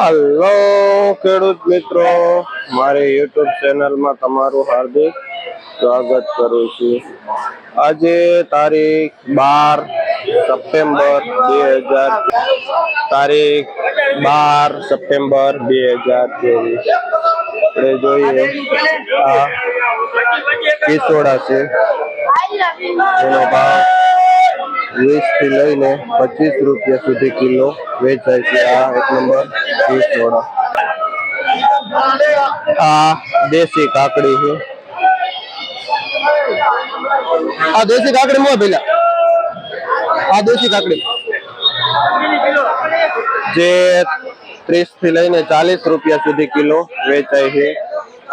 Hello ખેડૂત મિત્રો, મારી યુટ્યુબ ચેનલમાં તમારું હાર્દિક સ્વાગત કરું છું। આજે તારીખ 12 સપ્ટેમ્બર 2000 તારીખ 12 સપ્ટેમ્બર 2023 આપણે જોઈએ આ કિસોડા છે એનો ભાવ 20 થી લઈને 25 રૂપિયા સુધી કિલો વેચાય છે। આ એક નંબર કિસોડા। આ દેશી કાકડી છે। આ દેશી કાકડી મો પેલા આ દેશી કાકડી જે 30 થી લઈને 40 રૂપિયા સુધી કિલો વેચાય છે।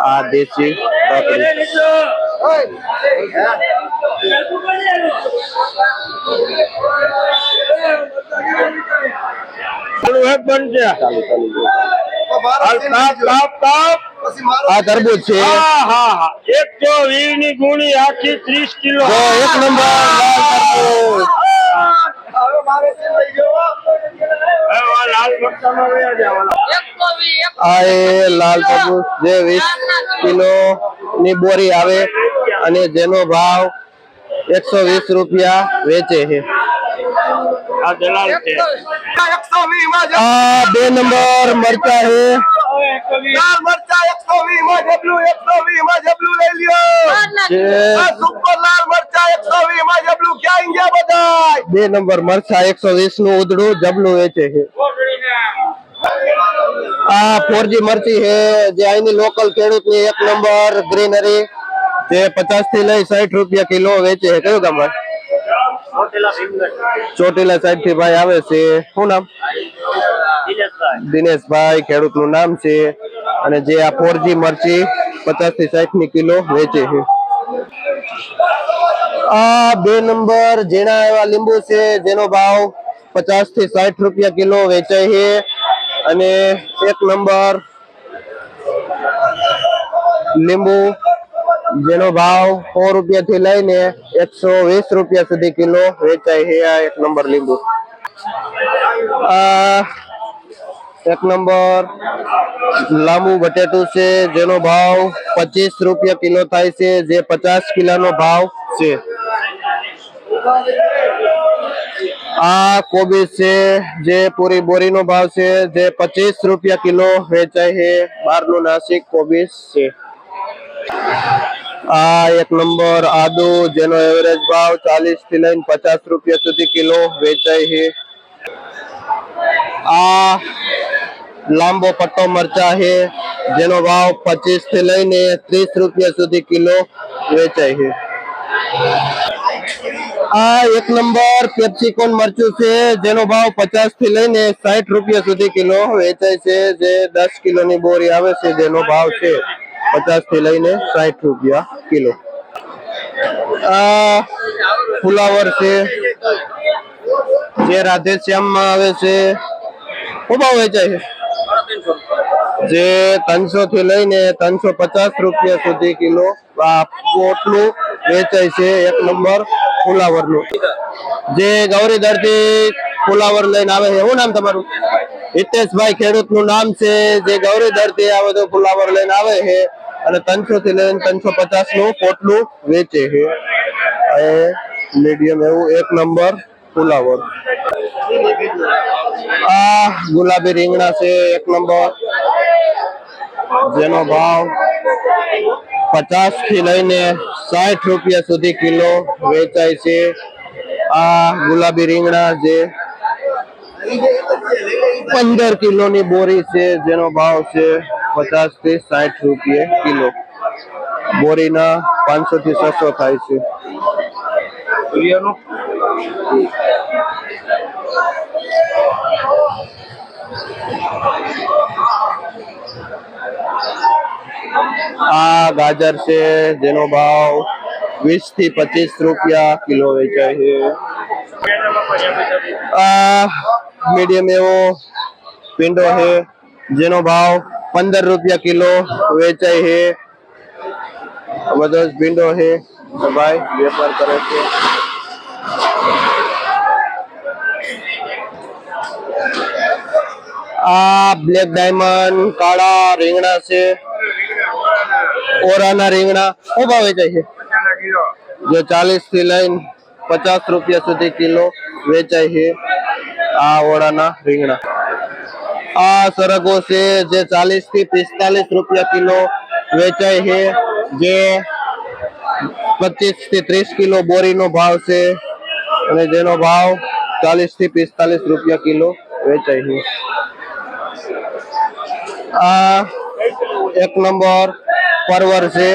આ દેશી કાકડી આ તરબૂચ છે। એક તો 20 ની ગુણી આખી 30 કિલો એક નંબર લાલ તરબૂચ। આ એ લાલ તરબૂચ જે 20 કિલો ની બોરી આવે અને જેનો ભાવ 120 રૂપિયા વેચે છે। આ દલાલ છે। આ 2 નંબર મરચા છે। લાલ મરચા 120 માં જબલું 120 માં જબલું લઈ લ્યો। આ સુપર લાલ મરચા 120 માં જબલું ક્યાં ગયા બધાય। 2 નંબર મરચા 120 નું ઉધડું જબલું વેચે છે। આ 4G મરચી છે જે અહીંની લોકલ ખેડૂતની એક નંબર ગ્રીનરી જે 50 થી લઈ 60 રૂપિયા કિલો વેચે છે। કયું ગામ ભાઈ? ચોટીલા સાઈડ થી ભાઈ આવે છે। શું નામ? દિનેશભાઈ ખેડૂતનું નામ છે। અને જે આ 4G મરચી 50 થી 60 ની કિલો વેચે છે। આ 2 નંબર ઝીણા એવા લીંબુ છે જેનો ભાવ 50 થી 60 રૂપિયા કિલો વેચાય છે। અને એક નંબર લીંબુ જેનો ભાવ 100 રૂપિયા થી લઈને 120 રૂપિયા સુધી કિલો વેચાય છે। આ એક નંબર લીંબુ। આ એક નંબર લાંબુ બટેટું છે જેનો ભાવ 25 રૂપિયા કિલો થાય છે જે 50 કિલોનો ભાવ છે। આ કોબીજ છે જે પૂરી બોરીનો ભાવ છે જે 25 રૂપિયા કિલો વેચાય છે। બહારનું નાસિક કોબીજ છે। આ એક નંબર આદુ જેનો એવરેજ ભાવ 40 થી લઈને 50 રૂપિયા સુધી કિલો વેચાય છે। આ લાંબો પટ્ટો મરચા છે જેનો ભાવ 25 થી લઈને 30 રૂપિયા સુધી કિલો વેચાય છે। આ એક નંબર કેપ્સિકમ મરચું છે જેનો ભાવ 50 થી લઈને 60 રૂપિયા સુધી કિલો વેચાય છે। જે 10 કિલોની બોરી આવે છે જેનો ભાવ છે 50 થી લઈને 60 રૂપિયા કિલો। આ ફુલાવર છે જે રાધેશ્યામમાં આવે છે। શું ભાવ વેચાય છે? જે 300 થી લઈને 350 રૂપિયા સુધી કિલો આ પોટલું વેચાય છે। એક નંબર ફુલાવરનું જે ગૌરીધર થી ફુલાવર લઈને આવે છે। શું નામ તમારું? હિતેશભાઈ ખેડૂતનું નામ છે જે ગૌરીધર થી આ બધું ફુલાવર લઈને આવે છે અને 300 થી લઈને 350 નું પોટલું વેચે છે। મીડિયમ એવું એક નંબર ફુલાવર। આ ગુલાબી રીંગણા છે એક નંબર જેનો ભાવ 50 થી લઈને 60 રૂપિયા સુધી કિલો વેચાય છે। આ ગુલાબી રીંગણા જે 15 કિલોની બોરી છે જેનો ભાવ છે 50 થી 60 રૂપિયા કિલો। બોરીના 500 થી 600 થાય છે। આ ગાજર છે જેનો ભાવ 20 થી 25 રૂપિયા કિલો વેચાય છે। આ મીડિયમ એવો ભીંડો છે જેનો ભાવ 15 રૂપિયા કિલો વેચાય છે। બધો જ ભીંડો છે ભાઈ વેપાર કરે છે। આ બ્લેક ડાયમંડ કાળા રીંગણા છે, ઓરાના રીંગણા શું ભાવ વેચાય છે? જે 40 થી લઈને 50 રૂપિયા સુધી કિલો વેચાય છે આ ઓરાના રીંગણા. આ સરગવો છે જે 40 થી 45 રૂપિયા કિલો વેચાય છે, જે 25 થી 30 કિલો બોરીનો ભાવ છે અને જેનો ભાવ 40 થી 45 રૂપિયા કિલો વેચાય છે. આ 1 નંબર પરવર છે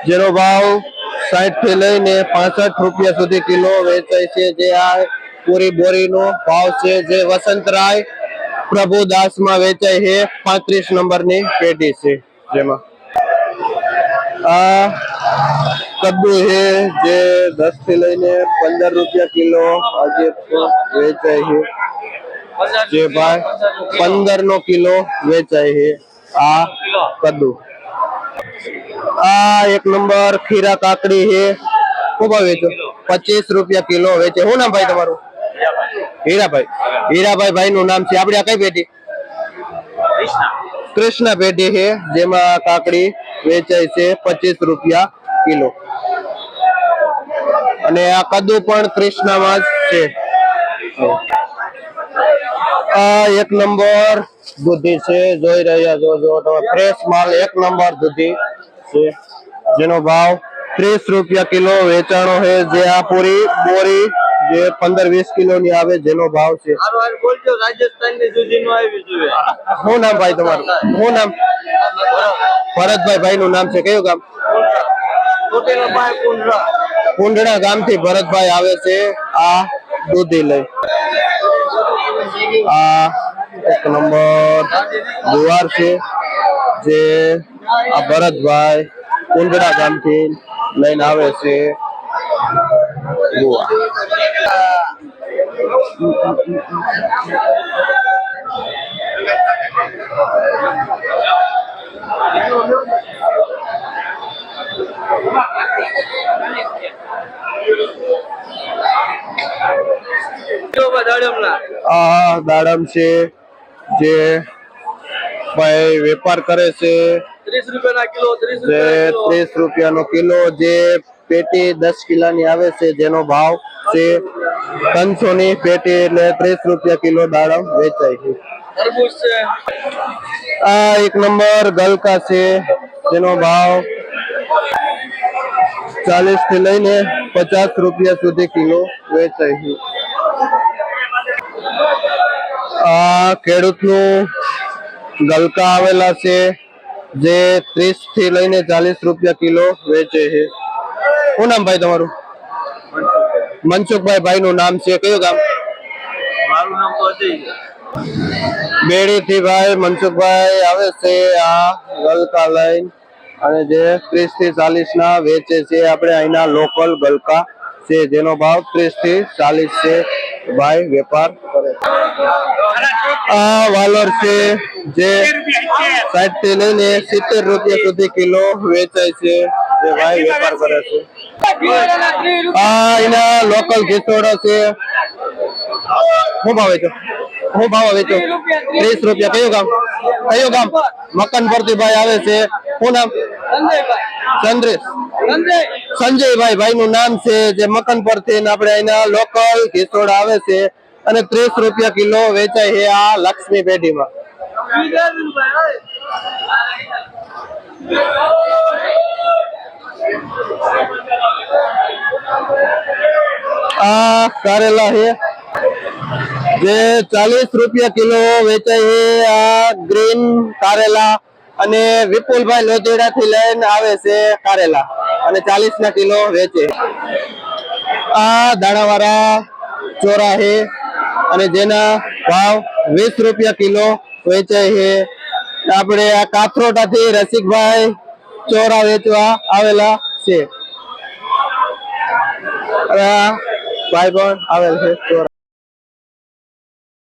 જેનો ભાવ 60 થી લઈને 65 રૂપિયા સુધી કિલો વેચાય છે, જે આ પૂરી બોરીનો ભાવ છે, જે વસંતરાય પ્રભુદાસ માં વેચાય છે. 35 નંબરની પેટી છે. જેમાં આ કદ્દુ છે જે 10 થી લઈને 15 રૂપિયા કિલો આજે વેચાય છે, જે ભાઈ 15 નો કિલો વેચાય છે આ કદ્દુ. આ 1 નંબર ખીરા કાકડી છે, શું ભાવ વેચો? 25 રૂપિયા કિલો વેચે. શું નામ ભાઈ તમારું? હીરાભાઈ. હીરાભાઈ ભાઈ નું નામ છે. આપડે આ કઈ પેટી? કૃષ્ણ પેટી છે, જેમાં કાકડી વેચાય છે 25 રૂપિયા કિલો. અને આ કદ્દુ પણ કૃષ્ણમાં જ છે. આ 1 નંબર દૂધી છે, જોઈ રહ્યા છો તમે, ફ્રેશ માલ 1 નંબર દૂધી છે, જેનો ભાવ 30 રૂપિયા કિલો વેચાણો છે, જે આ પૂરી બોરી જે 15-20 કિલો ની આવે જેનો ભાવ છે. શું નામ ભાઈ તમારું? શું નામ? ભરતભાઈ ભાઈ નું નામ છે. કયું ગામ? કુંડણા ગામ થી ભરતભાઈ આવે છે આ દૂધી લઈ. આ 1 નંબર ગુવાર છે, જે આ ભરતભાઈ કુંડણા ગામ થી લઈને આવે છે ગુવાર. આ દાડમ છે જે ભાઈ વેપાર કરે છે, 30 રૂપિયાના કિલો, 30 રૂપિયાનો કિલો, જે પેટી 10 કિલાની આવે છે, જેનો ભાવ છે 300 ની પેટી, એટલે 30 રૂપિયા કિલો દાડમ વેચાય છે. તરબૂચ છે. આ 1 નંબર ગલકા છે, જેનો ભાવ 40 થી લઈને 50 રૂપિયા સુધી કિલો વેચાય છે. આ ખેડૂતનું ગલકા આવેલા છે, જે 30 થી લઈને 40 રૂપિયા કિલો વેચે છે. શું નામ ભાઈ તમારું? મનસુખભાઈ ભાઈ નું નામ છે. કયું ગામ? મારું નામ તો અજય. બેડી થી ભાઈ મનસુખભાઈ આવે છે આ ગલકા લઈને, અને જે 30 થી 40 ના વેચે છે. આપણે અહીંના લોકલ ગલકા છે, જેનો ભાવ 30 થી 40 છે. ભાઈ વેપાર કરે. આ વાલોર છે, જે 60 થી લઈને 70 રૂપિયા સુધી કિલો વેચાય છે, જે ભાઈ વેપાર કરે છે. આ એના લોકલ ઘીસોડા છે. શું ભાવ વેચો? શું ભાવ વેચો? 30 રૂપિયા. કયું ગામ? કયું ગામ? મકન પરથી ભાઈ આવે છે. શું નામ? સંજયભાઈ ભાઈ નું નામ છે, જે મકન પરથી આપણે એના લોકલ ઘીસોડા આવે છે, અને 30 રૂપિયા કિલો વેચાય છે આ લક્ષ્મી પેઢીમાં. આ કારેલા છે, જે 40 રૂપિયા કિલો વેચાય છે. આ ગ્રીન કારેલા, અને વિપુલભાઈ લોધેડા થી લઈને આવે છે કારેલા, અને 40 ના કિલો વેચે. આ દાણાવાળા ચોરા છે, અને જેના ભાવ 20 રૂપિયા કિલો વેચાય છે. આપણે આ કાથરોટા થી રસિકભાઈ ચોરા વેચવા આવેલા છે. ભાઈ પણ આવેલ છે ચોરા.